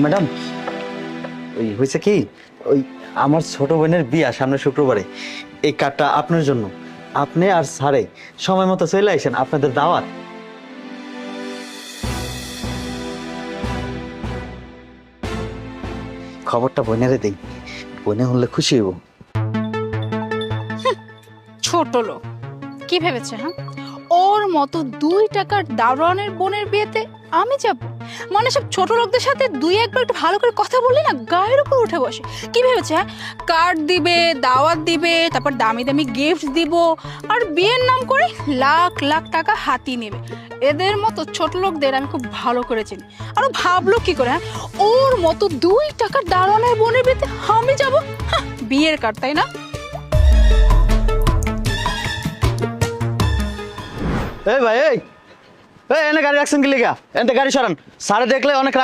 Madam, ওই হয়েছে কি, ওই আমার ছোট বোনের বিয়া সামনে শুক্রবারে। এই কার্ডটা আপনার জন্য। আপনি আর স্যারে সময় মতো চলে আসেন, আপনাদের দাওয়াত। খবরটা বোনেরে দেই, বোনে হলে খুশি হইব। ছোট লোক কি ভেবেছে? হ্যাঁ, ওর মতো 2 টাকার দারোয়ানের বোনের বিয়েতে আমি যাব? মানে সব ছোট লোকদের সাথে দুই একবার একটু ভালো করে কথা বললি না গায়ের উপর উঠে বসে। কি ভেবেছে? হ্যাঁ, কার্ড দিবে, দাওয়াত দিবে, তারপর দামি দামি গিফট দিব, আর বিয়ের নাম করে লাখ লাখ টাকা হাতি নেবে। এদের মতো ছোট লোকদের আমি খুব ভালো করে চিনি। আর ও ভাবলো কি করে? হ্যাঁ, ওর মতো 2 টাকার দারোয়ানের বোনের বিয়েতে আমি যাব? বিয়ের কার্ড, তাই না? এই ভাই, এই এনে গাড়ি রাখছেন কি লিগা? এনে গাড়ি সরান, স্যারে দেখলে অনেক